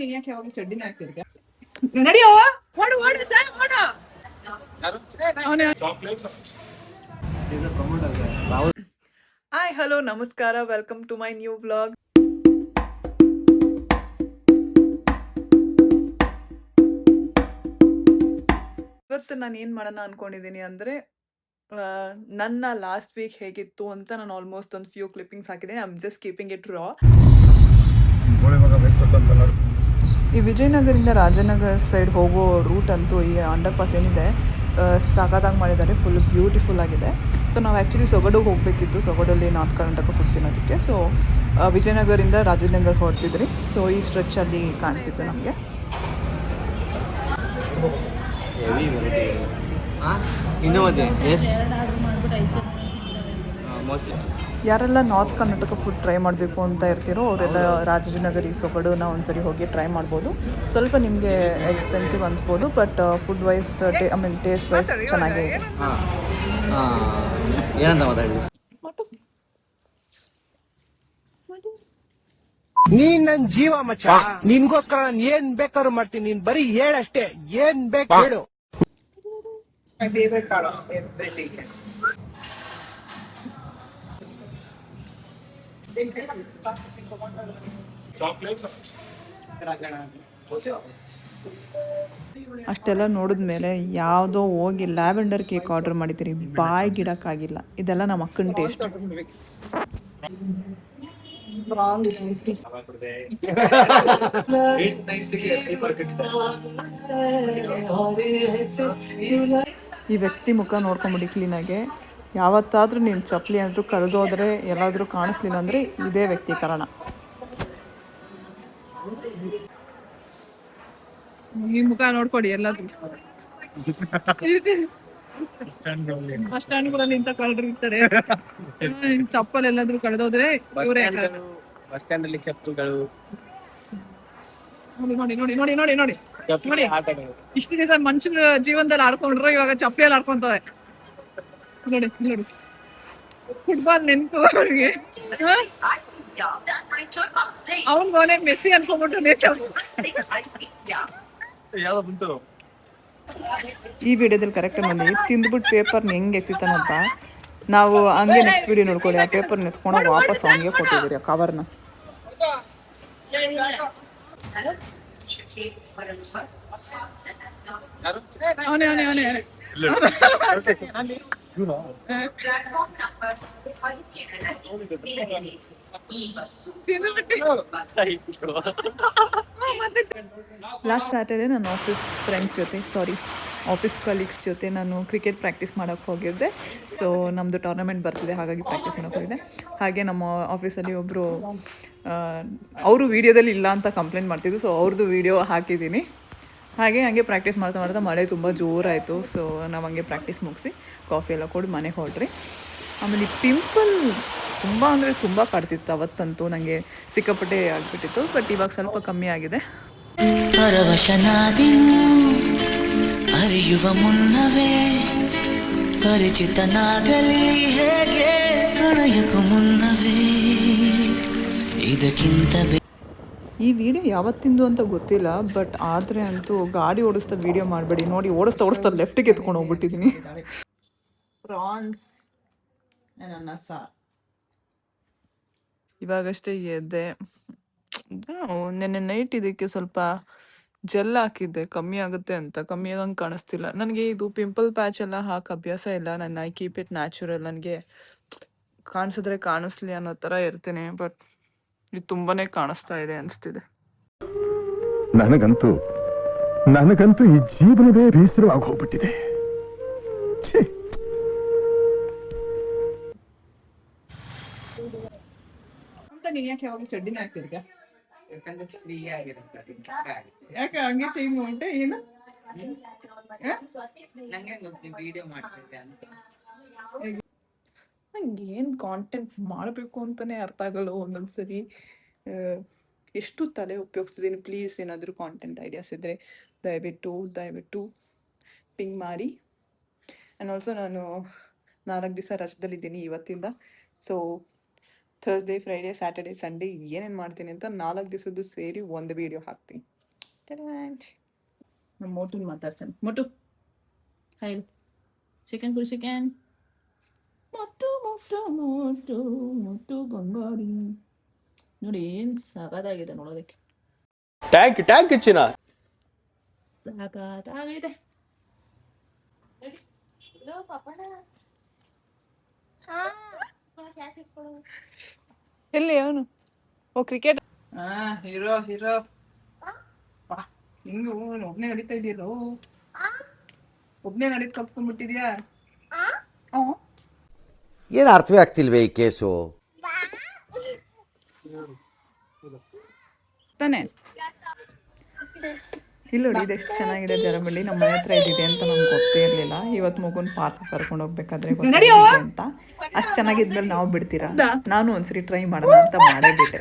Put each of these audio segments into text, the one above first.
ನೀನ್ ಯಾಕೆ ಯಾವಾಗ ಚಡ್ಡಿನ ಹಾಕ್ತಿರ್ಕ ನಡಿಯೋ ಓಡು ಓಡು ಸರ್ ಓಡು ಹಾಯ್ ಹಲೋ ನಮಸ್ಕಾರ welcome to my new vlog. ಇವತ್ತು ನಾನು ಏನು ಮಾಡೋಣ ಅನ್ಕೊಂಡಿದ್ದೀನಿ ಅಂದರೆ ನನ್ನ ಲಾಸ್ಟ್ ವೀಕ್ ಹೇಗಿತ್ತು ಅಂತ ನಾನು ಆಲ್ಮೋಸ್ಟ್ ಒಂದು ಫ್ಯೂ ಕ್ಲಿಪ್ಪಿಂಗ್ಸ್ ಹಾಕಿದ್ದೀನಿ. I am just keeping it ರಾ. ಈ ವಿಜಯನಗರದಿಂದ ರಾಜನಗರ ಸೈಡ್ ಹೋಗೋ ರೂಟ್ ಅಂತೂ ಈ ಅಂಡರ್ ಪಾಸ್ ಏನಿದೆ ಸಾಕಾಗಿ ಮಾಡಿದ್ದಾರೆ, ಫುಲ್ ಬ್ಯೂಟಿಫುಲ್ ಆಗಿದೆ. ಸೊ ನಾವು ಆ್ಯಕ್ಚುಲಿ ಸೊಗಡಿಗೆ ಹೋಗಬೇಕಿತ್ತು, ಸೊಗಡಲ್ಲಿ ನಾರ್ತ್ ಕರ್ನಾಟಕ ಫುಡ್ ತಿನ್ನೋದಕ್ಕೆ. ಸೊ ವಿಜಯನಗರದಿಂದ ರಾಜನಗರ ಹೊರಟಿದ್ರಿ. ಸೊ ಈ ಸ್ಟ್ರೆಚ್ಚಲ್ಲಿ ಕಾಣಿಸಿತ್ತು ನಮಗೆ. ಯಾರೆಲ್ಲ ನಾರ್ತ್ ಕರ್ನಾಟಕ ಫುಡ್ ಟ್ರೈ ಮಾಡಬೇಕು ಅಂತ ಇರ್ತೀರೋ ಅವರೆಲ್ಲ ರಾಜನಗರಿ ಸೊಗಡನ್ನ ಒಂದ್ಸರಿ ಹೋಗಿ ಟ್ರೈ ಮಾಡ್ಬೋದು. ಸ್ವಲ್ಪ ನಿಮಗೆ ಎಕ್ಸ್ಪೆನ್ಸಿವ್ ಅನಿಸ್ಬೋದು, but food wise I mean taste wise ಚೆನ್ನಾಗೇ ಇದೆ. ನೀನ್ ನನ್ ಜೀವ ಮಚ್ಚ, ನಿನ್ಗೋಸ್ಕರ ನಾನು ಏನ್ ಬೇಕಾದ್ರೂ ಮಾಡ್ತೀನಿ. ನೀನ್ ಬರೀ ಹೇಳಷ್ಟೇ, ಏನ್ ಬೇಕು ಹೇಳು. ಅಷ್ಟೆಲ್ಲ ನೋಡಿದ್ಮೇಲೆ ಯಾವುದೋ ಹೋಗಿ ಲ್ಯಾವೆಂಡರ್ ಕೇಕ್ ಆರ್ಡರ್ ಮಾಡಿದ್ದೀರಿ, ಬಾಯಿಗಿಡಕ್ಕಾಗಿಲ್ಲ. ಇದೆಲ್ಲ ನಮ್ಮ ಅಕ್ಕನ ಟೇಸ್ಟ್. ಈ ವ್ಯಕ್ತಿ ಮುಖ ನೋಡ್ಕೊಂಬಿಡಿ ಕ್ಲೀನಾಗೆ. ಯಾವತ್ತಾದ್ರೂ ನಿಮ್ಮ ಚಪ್ಪಲಿ ಅಂದ್ರೂ ಕಳೆದೋದ್ರೆ ಎಲ್ಲಾದರೂ ಕಾಣಿಸ್ಲಿಲ್ಲ ಅಂದರೆ ಇದೇ ವ್ಯಕ್ತಿ ಕಾರಣ. ಈ ಮುಖ ನೋಡ್ಕೊಡಿ ಎಲ್ಲಾದ್ರೂ ಬಸ್ ಸ್ಟ್ಯಾಂಡ್ಗಳಲ್ಲಿ ಇಂಥ ಕಳ್ಳರು ಇರ್ತಾರೆ. ಚಪ್ಪಲ್ ಎಲ್ಲಾದ್ರೂ ಕಳೆದೋದ್ರೆ ಇವರೇ. ಬಸ್ ಸ್ಟ್ಯಾಂಡ್ ಅಲ್ಲಿ ಚಪ್ಪಲ್ಗಳು ನೋಡಿ ನೋಡಿ ನೋಡಿ ನೋಡಿ ನೋಡಿ ನೋಡಿ ನೋಡಿ. ಇಷ್ಟು ದಿವಸ ಮನುಷ್ಯನ ಜೀವನದಲ್ಲಿ ಆಡ್ಕೊಂಡ್ರು, ಇವಾಗ ಚಪ್ಪಲಿಯಲ್ಲಿ ಆಡ್ಕೊಂತವೆ. ನೋಡಿ ನೋಡಿ, ಫುಟ್ಬಾಲ್ ನೆನ್ಪು ಅವ್ರಿಗೆ. ಅವನ್ಗೋನೆ ಮೆಸ್ಸಿ ಅನ್ಕೊಂಡ್ಬಿಟ್ಟು ಈ ವಿಡಿಯೋದಲ್ಲಿ ಕರೆಕ್ಟ್ ನೋಡಿ ತಿಂದ್ಬಿಟ್ಟು ಪೇಪರ್ನ ಹೆಂಗೆ ಎಸಿತಾನಪ್ಪ. ನಾವು ಹಂಗೆ ನೆಕ್ಸ್ಟ್ ವಿಡಿಯೋ ನೋಡ್ಕೊಳ್ಳಿ. ಆ ಪೇಪರ್ನ ಎತ್ಕೊಂಡು ವಾಪಸ್ ಅವನಿಗೆ ಕೊಟ್ಟಿದ್ದೀರಿ ಆ ಕವರ್ನ. ಅವನೇ ಅವನೇ ಅವನೇ ಲಾಸ್ಟ್ ಸ್ಯಾಟರ್ಡೇ ನಾನು ಆಫೀಸ್ ಕಲೀಗ್ಸ್ ಜೊತೆ ನಾನು ಕ್ರಿಕೆಟ್ ಪ್ರಾಕ್ಟೀಸ್ ಮಾಡೋಕ್ಕೆ ಹೋಗಿದ್ದೆ. ಸೊ ನಮ್ಮದು ಟೂರ್ನಮೆಂಟ್ ಬರ್ತಿದೆ, ಹಾಗಾಗಿ ಪ್ರಾಕ್ಟೀಸ್ ಮಾಡೋಕ್ಕೆ ಹೋಗಿದ್ದೆ. ಹಾಗೆ ನಮ್ಮ ಆಫೀಸಲ್ಲಿ ಒಬ್ಬರು ಅವರು ವೀಡಿಯೋದಲ್ಲಿ ಇಲ್ಲ ಅಂತ ಕಂಪ್ಲೇಂಟ್ ಮಾಡ್ತಿದ್ರು. ಸೊ ಅವ್ರದ್ದು ವೀಡಿಯೋ ಹಾಕಿದ್ದೀನಿ. ಹಾಗೆ ಪ್ರಾಕ್ಟೀಸ್ ಮಾಡ್ತಾ ಮಾಡ್ತಾ ಮಳೆ ತುಂಬ ಜೋರಾಯಿತು. ಸೊ ನಾವು ಹಂಗೆ ಪ್ರಾಕ್ಟೀಸ್ ಮುಗಿಸಿ ಕಾಫಿ ಎಲ್ಲ ಕೊಡಿ ಮನೆಗೆ ಹೊರಡ್ರಿ. ಆಮೇಲೆ ಈ ಪಿಂಪಲ್ ತುಂಬ ಅಂದರೆ ತುಂಬ ಕಾಡ್ತಿತ್ತು ಅವತ್ತಂತೂ, ನನಗೆ ಸಿಕ್ಕಾಪಟ್ಟೆ ಆಗಿಬಿಟ್ಟಿತ್ತು. ಬಟ್ ಇವಾಗ ಸ್ವಲ್ಪ ಕಮ್ಮಿ ಆಗಿದೆ. ಅರಿಯುವ ಮುನ್ನವೇ ಪರಿಚಿತನಾಗಲಿ ಹೇಗೆ ಪ್ರಣಯಕ್ಕೂ ಮುನ್ನವೇ ಇದಕ್ಕಿಂತ. ಈ ವಿಡಿಯೋ ಯಾವತ್ತಿಂದು ಅಂತ ಗೊತ್ತಿಲ್ಲ, ಬಟ್ ಆದರೆ ಅಂತೂ ಗಾಡಿ ಓಡಿಸ್ತಾ ವಿಡಿಯೋ ಮಾಡಬೇಡಿ. ನೋಡಿ ಓಡಿಸ್ತಾ ಲೆಫ್ಟಿಗೆ ಎತ್ಕೊಂಡು ಹೋಗ್ಬಿಟ್ಟಿದ್ದೀನಿ. ಪ್ರಾನ್ಸ್ ಅನ್ನ ಸಾರು ಇವಾಗಷ್ಟೇ ಎದ್ದೆ. ನೆನ್ನೆ ನೈಟ್ ಇದಕ್ಕೆ ಸ್ವಲ್ಪ ಜೆಲ್ ಹಾಕಿದ್ದೆ, ಕಮ್ಮಿ ಆಗುತ್ತೆ ಅಂತ. ಕಮ್ಮಿ ಆಗಂಗೆ ಕಾಣಿಸ್ತಿಲ್ಲ ನನಗೆ. ಇದು ಪಿಂಪಲ್ ಪ್ಯಾಚ್ ಎಲ್ಲ ಹಾಕಿ ಅಭ್ಯಾಸ ಇಲ್ಲ. ನಾನು ಐ ಕೀಪ್ ಇಟ್ ನ್ಯಾಚುರಲ್. ನನಗೆ ಕಾಣಿಸಿದ್ರೆ ಕಾಣಿಸ್ಲಿ ಅನ್ನೋ ಥರ ಇರ್ತೀನಿ. ಬಟ್ ಇದು ತುಂಬಾ ಕಾಣಿಸ್ತಾ ಇದೆ ಅನಿಸ್ತಿದೆ. ನನಗಂತೂ ಈ ಜೀವನವೇ ಬೇಸರವಾಗಿ ಹೋಗ್ಬಿಟ್ಟಿದೆ. ನೀನ್ ಯಾಕೆ ಯಾವಾಗ ಚಡ್ಡಿನ ಹಾಕ್ತಿರ್ಕ? ಯಾಕೆ ಹಂಗೆ ಚೇಂಜ್ ಉಂಟೆ ಏನು? ನಂಗೆ ಏನು ಕಾಂಟೆಂಟ್ ಮಾಡಬೇಕು ಅಂತಲೇ ಅರ್ಥ ಆಗಲ್ಲ ಒಂದೊಂದ್ಸರಿ. ಎಷ್ಟು ತಲೆ ಉಪಯೋಗಿಸ್ತಿದ್ದೀನಿ. ಪ್ಲೀಸ್ ಏನಾದರೂ ಕಾಂಟೆಂಟ್ ಐಡಿಯಾಸ್ ಇದ್ದರೆ ದಯವಿಟ್ಟು ಪಿಂಗ್ ಮಾಡಿ. ಆ್ಯಂಡ್ ಆಲ್ಸೋ ನಾನು 4 ದಿವಸ ರಜದಲ್ಲಿದ್ದೀನಿ ಇವತ್ತಿಂದ. So Thursday Friday Saturday Sunday ಏನೇನು ಮಾಡ್ತೀನಿ ಅಂತ 4 ದಿವಸದ್ದು ಸೇರಿ ಒಂದು ವೀಡಿಯೋ ಹಾಕ್ತೀನಿ. ನಮ್ಮ ಮೋಟು ಮಾತಾಡ್ಸೋಣ. ಮೋಟು ಹಾಯ್, ಚಿಕನ್ ಕುಡಿ ಚಿಕನ್. ಮೊಟ್ಟು ಮೊಟ್ಟು ಮೊಟ್ಟು ಮೊಟ್ಟು ಬಂಗಾರಿ ನೋಡಿ ಏನು ಸಗದಾಗಿದೆ ನೋಡೋದಕ್ಕೆ. ಟ್ಯಾಂಕ್ ಚಿನ್ನ. ಸಾಕಾಗಿದೆ. ಎಲ್ಲಿ ಅವನು? ಓ ಕ್ರಿಕೆಟ್. ಹೀರೋ ಹಿಂಗ ಒಬ್ನೇ ನಡೀತಾ ಇದೆಯಲ್ಲೋ, ಒಬ್ನೇ ನಡೀತ್ ಕಪ್ಕೊಂಡ್ಬಿಟ್ಟಿದ್ಯಾ? ಏನು ಅರ್ಥವೇ ಆಗ್ತಿಲ್ವೇ ಈ ಕೇಸು? ತಾನೆ ಇಲ್ಲಿ ನೋಡಿ, ಇದೆಷ್ಟು ಚೆನ್ನಾಗಿದೆ ಜರಬಳ್ಳಿ. ನಮ್ಮ ಮನೆ ಹತ್ರ ಇದಿದೆ ಅಂತ ನಮ್ಗೆ ಗೊತ್ತೇ ಇರಲಿಲ್ಲ. ಇವತ್ತು ಮಗುನ ಪಾರ್ಕ್ ಕರ್ಕೊಂಡು ಹೋಗ್ಬೇಕಾದ್ರೆ ಗೊತ್ತಾಗಿದೆ ಅಂತ. ಅಷ್ಟು ಚೆನ್ನಾಗಿದ್ಮೇಲೆ ನಾವು ಬಿಡ್ತೀರಾ? ನಾನು ಒಂದ್ಸರಿ ಟ್ರೈ ಮಾಡೋಣ ಅಂತ ಮಾಡೇ ಬಿಟ್ಟೆ.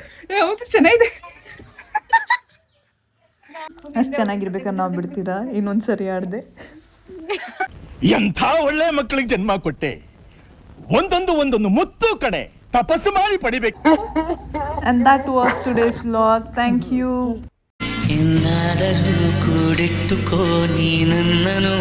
ಚೆನ್ನಾಗಿದೆ, ಅಷ್ಟು ಚೆನ್ನಾಗಿರ್ಬೇಕಾದ್ರೆ ನಾವು ಬಿಡ್ತೀರಾ? ಇನ್ನೊಂದ್ಸರಿ ಆಡ್ದೆ. ಎಂಥ ಒಳ್ಳೆ ಮಕ್ಕಳಿಗೆ ಜನ್ಮ ಕೊಟ್ಟೆ. ಒಂದೊಂದು ಮುತ್ತು ಕಡೆ ತಪಸ್ಸು ಮಾಡಿ ಪಡಿಬೇಕು. And that was today's vlog. Thank you. ಇನ್ನಾದರೂ ಕೂಡಿಟ್ಟುಕೋ ನೀ ನನ್ನನು.